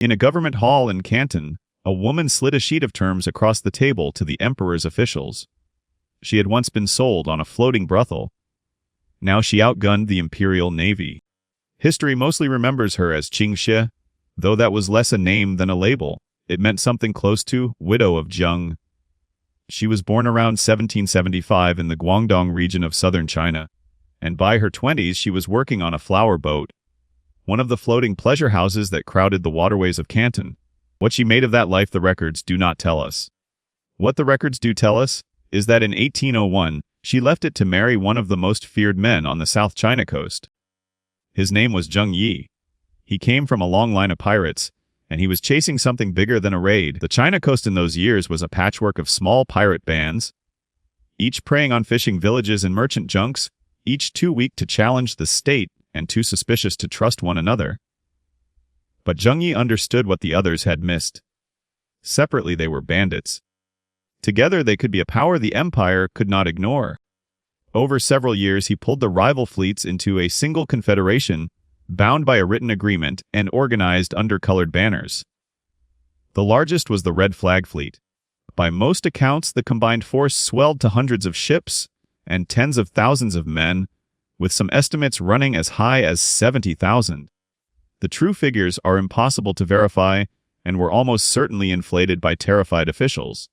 In a government hall in Canton, a woman slid a sheet of terms across the table to the emperor's officials. She had once been sold on a floating brothel. Now she outgunned the imperial navy. History mostly remembers her as Ching Shih, though that was less a name than a label. It meant something close to widow of Zheng. She was born around 1775 in the Guangdong region of southern China, and by her 20s she was working on a flower boat, one of the floating pleasure houses that crowded the waterways of Canton. What she made of that life the records do not tell us. What the records do tell us is that in 1801 she left it to marry one of the most feared men on the South China coast. His name was Zheng Yi. He came from a long line of pirates, and he was chasing something bigger than a raid. The China coast in those years was a patchwork of small pirate bands, each preying on fishing villages and merchant junks, each too weak to challenge the state and too suspicious to trust one another. But Zheng Yi understood what the others had missed. Separately they were bandits. Together they could be a power the empire could not ignore. Over several years he pulled the rival fleets into a single confederation, bound by a written agreement and organized under colored banners. The largest was the Red Flag Fleet. By most accounts, the combined force swelled to hundreds of ships and tens of thousands of men, with some estimates running as high as 70,000. The true figures are impossible to verify and were almost certainly inflated by terrified officials.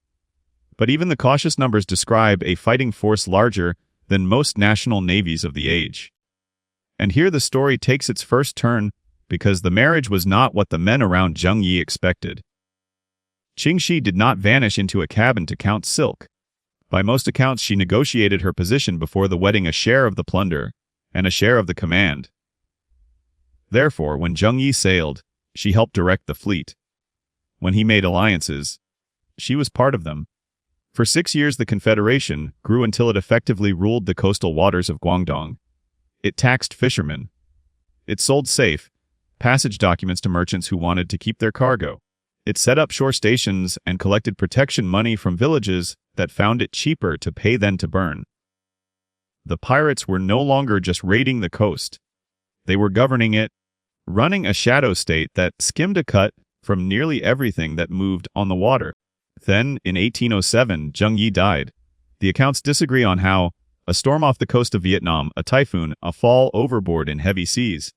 But even the cautious numbers describe a fighting force larger than most national navies of the age. And here the story takes its first turn, because the marriage was not what the men around Zheng Yi expected. Ching Shih did not vanish into a cabin to count silk. By most accounts she negotiated her position before the wedding, a share of the plunder and a share of the command. Therefore, when Zheng Yi sailed, she helped direct the fleet. When he made alliances, she was part of them. For 6 years the confederation grew until it effectively ruled the coastal waters of Guangdong. It taxed fishermen. It sold safe passage documents to merchants who wanted to keep their cargo. It set up shore stations and collected protection money from villages that found it cheaper to pay than to burn. The pirates were no longer just raiding the coast. They were governing it, running a shadow state that skimmed a cut from nearly everything that moved on the water. Then, in 1807, Zheng Yi died. The accounts disagree on how: a storm off the coast of Vietnam, a typhoon, a fall overboard in heavy seas.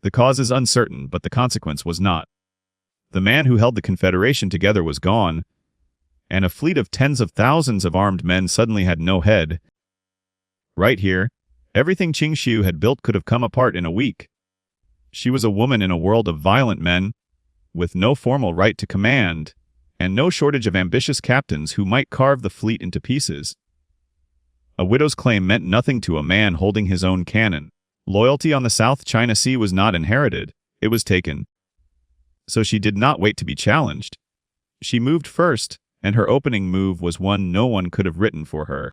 The cause is uncertain, but the consequence was not. The man who held the confederation together was gone, and a fleet of tens of thousands of armed men suddenly had no head. Right here, everything Ching Shih had built could have come apart in a week. She was a woman in a world of violent men, with no formal right to command, and no shortage of ambitious captains who might carve the fleet into pieces. A widow's claim meant nothing to a man holding his own cannon. Loyalty on the South China Sea was not inherited, it was taken. So she did not wait to be challenged. She moved first, and her opening move was one no one could have written for her.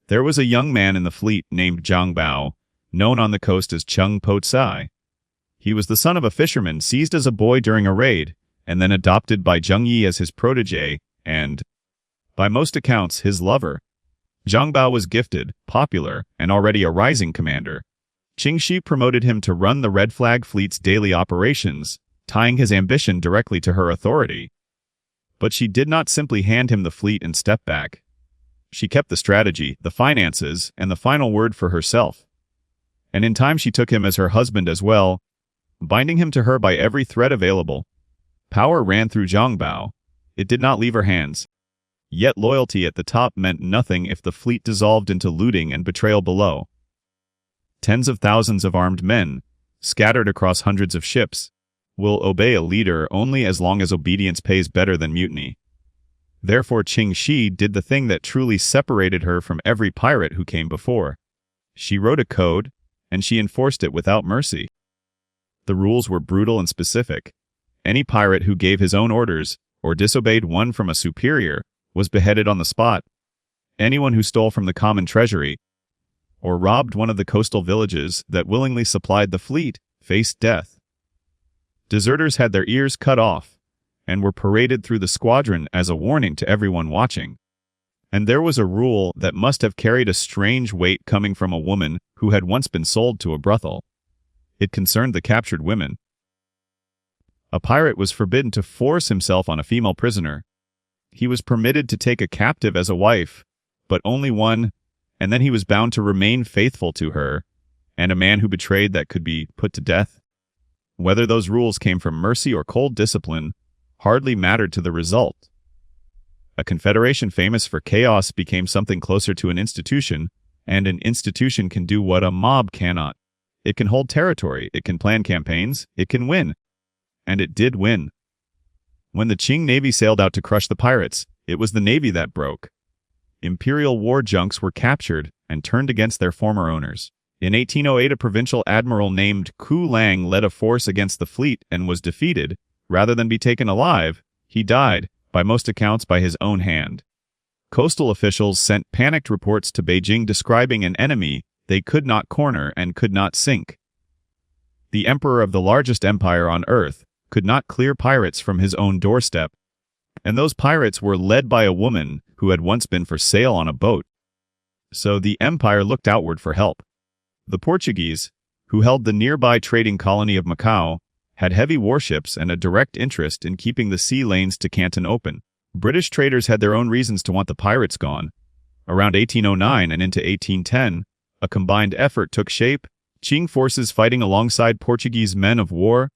There was a young man in the fleet named Zhang Bao, known on the coast as Cheung Po Tsai. He was the son of a fisherman seized as a boy during a raid, and then adopted by Zheng Yi as his protege, and, by most accounts, his lover. Zhang Bao was gifted, popular, and already a rising commander. Ching Shih promoted him to run the Red Flag Fleet's daily operations, tying his ambition directly to her authority. But she did not simply hand him the fleet and step back. She kept the strategy, the finances, and the final word for herself. And in time she took him as her husband as well, binding him to her by every thread available. Power ran through Zhang Bao. It did not leave her hands. Yet loyalty at the top meant nothing if the fleet dissolved into looting and betrayal below. Tens of thousands of armed men, scattered across hundreds of ships, will obey a leader only as long as obedience pays better than mutiny. Therefore Ching Shih did the thing that truly separated her from every pirate who came before. She wrote a code, and she enforced it without mercy. The rules were brutal and specific. Any pirate who gave his own orders, or disobeyed one from a superior, was beheaded on the spot. Anyone who stole from the common treasury, or robbed one of the coastal villages that willingly supplied the fleet, faced death. Deserters had their ears cut off, and were paraded through the squadron as a warning to everyone watching. And there was a rule that must have carried a strange weight coming from a woman who had once been sold to a brothel. It concerned the captured women. A pirate was forbidden to force himself on a female prisoner. He was permitted to take a captive as a wife, but only one, and then he was bound to remain faithful to her, and a man who betrayed that could be put to death. Whether those rules came from mercy or cold discipline hardly mattered to the result. A confederation famous for chaos became something closer to an institution, and an institution can do what a mob cannot. It can hold territory, it can plan campaigns, it can win. And it did win. When the Qing Navy sailed out to crush the pirates, it was the Navy that broke. Imperial war junks were captured and turned against their former owners. In 1808, a provincial admiral named Ku Lang led a force against the fleet and was defeated. Rather than be taken alive, he died, by most accounts by his own hand. Coastal officials sent panicked reports to Beijing describing an enemy they could not corner and could not sink. The emperor of the largest empire on earth could not clear pirates from his own doorstep, and those pirates were led by a woman who had once been for sale on a boat. So the empire looked outward for help. The Portuguese, who held the nearby trading colony of Macau, had heavy warships and a direct interest in keeping the sea lanes to Canton open. British traders had their own reasons to want the pirates gone. Around 1809 and into 1810, a combined effort took shape, Qing forces fighting alongside Portuguese men of war,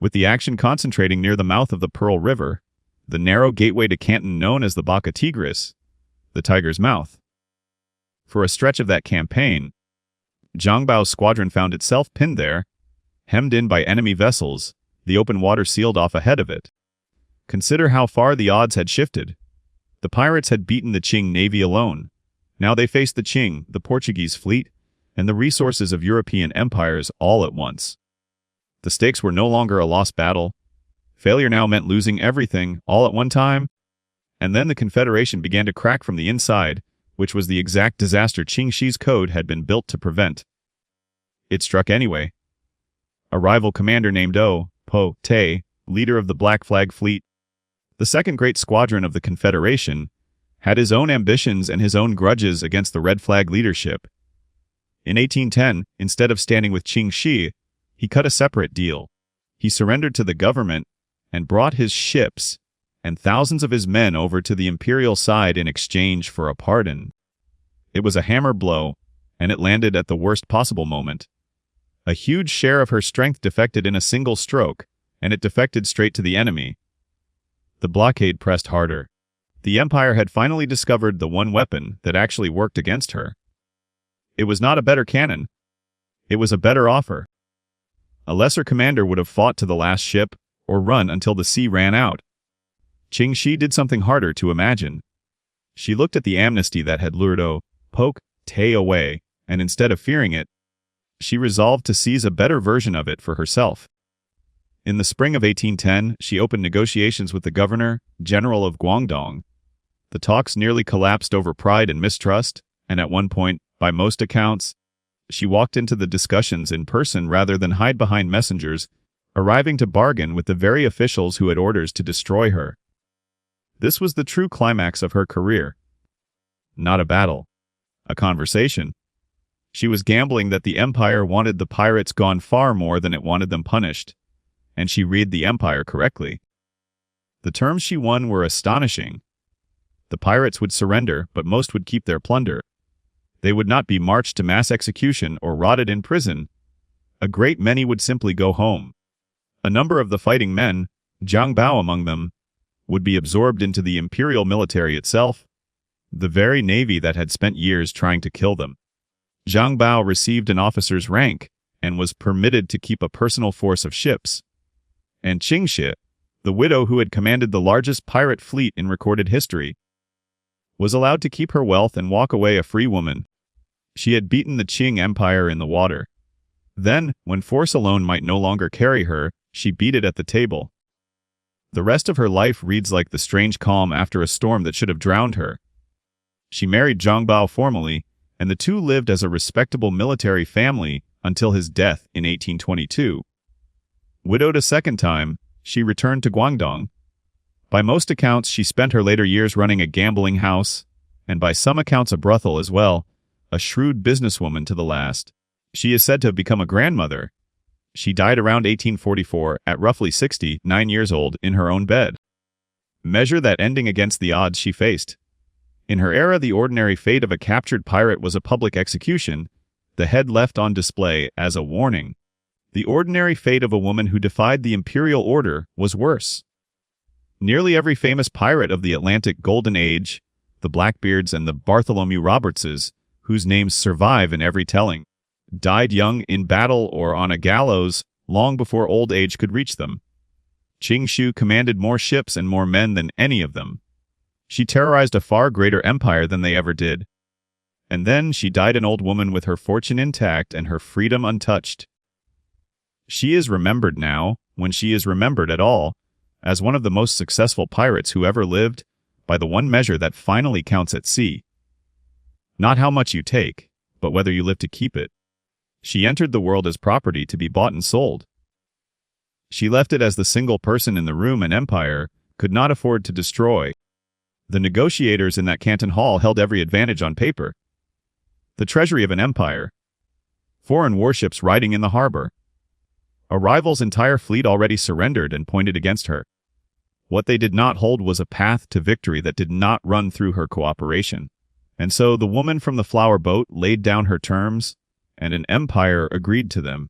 with the action concentrating near the mouth of the Pearl River, the narrow gateway to Canton known as the Baca Tigris, the Tiger's Mouth. For a stretch of that campaign, Zhang Bao's squadron found itself pinned there, hemmed in by enemy vessels, the open water sealed off ahead of it. Consider how far the odds had shifted. The pirates had beaten the Qing Navy alone. Now they faced the Qing, the Portuguese fleet, and the resources of European empires all at once. The stakes were no longer a lost battle. Failure now meant losing everything, all at one time. And then the Confederation began to crack from the inside, which was the exact disaster Ching Shih's code had been built to prevent. It struck anyway. A rival commander named Po Tsai, leader of the Black Flag Fleet, the second great squadron of the Confederation, had his own ambitions and his own grudges against the Red Flag leadership. In 1810, instead of standing with Ching Shih, he cut a separate deal. He surrendered to the government and brought his ships and thousands of his men over to the imperial side in exchange for a pardon. It was a hammer blow, and it landed at the worst possible moment. A huge share of her strength defected in a single stroke, and it defected straight to the enemy. The blockade pressed harder. The empire had finally discovered the one weapon that actually worked against her. It was not a better cannon. It was a better offer. A lesser commander would have fought to the last ship, or run until the sea ran out. Ching Shih did something harder to imagine. She looked at the amnesty that had lured Po Tsai away, and instead of fearing it, she resolved to seize a better version of it for herself. In the spring of 1810, she opened negotiations with the governor-general of Guangdong. The talks nearly collapsed over pride and mistrust, and at one point, by most accounts, she walked into the discussions in person rather than hide behind messengers, arriving to bargain with the very officials who had orders to destroy her. This was the true climax of her career. Not a battle. A conversation. She was gambling that the empire wanted the pirates gone far more than it wanted them punished, and she read the empire correctly. The terms she won were astonishing. The pirates would surrender, but most would keep their plunder. They would not be marched to mass execution or rotted in prison. A great many would simply go home. A number of the fighting men, Zhang Bao among them, would be absorbed into the imperial military itself, the very navy that had spent years trying to kill them. Zhang Bao received an officer's rank and was permitted to keep a personal force of ships. And Ching Shih, the widow who had commanded the largest pirate fleet in recorded history, was allowed to keep her wealth and walk away a free woman. She had beaten the Qing Empire in the water. Then, when force alone might no longer carry her, she beat it at the table. The rest of her life reads like the strange calm after a storm that should have drowned her. She married Zhang Bao formally, and the two lived as a respectable military family until his death in 1822. Widowed a second time, she returned to Guangdong. By most accounts, she spent her later years running a gambling house, and by some accounts a brothel as well, a shrewd businesswoman to the last. She is said to have become a grandmother. She died around 1844 at roughly 69 years old in her own bed. Measure that ending against the odds she faced. In her era, the ordinary fate of a captured pirate was a public execution, the head left on display as a warning. The ordinary fate of a woman who defied the imperial order was worse. Nearly every famous pirate of the Atlantic Golden Age, the Blackbeards and the Bartholomew Robertses, whose names survive in every telling, died young in battle or on a gallows long before old age could reach them. Ching Shih commanded more ships and more men than any of them. She terrorized a far greater empire than they ever did. And then she died an old woman with her fortune intact and her freedom untouched. She is remembered now, when she is remembered at all, as one of the most successful pirates who ever lived, by the one measure that finally counts at sea. Not how much you take, but whether you live to keep it. She entered the world as property to be bought and sold. She left it as the single person in the room an empire could not afford to destroy. The negotiators in that Canton hall held every advantage on paper. The treasury of an empire. Foreign warships riding in the harbor. A rival's entire fleet already surrendered and pointed against her. What they did not hold was a path to victory that did not run through her cooperation. And so the woman from the flower boat laid down her terms, and an empire agreed to them.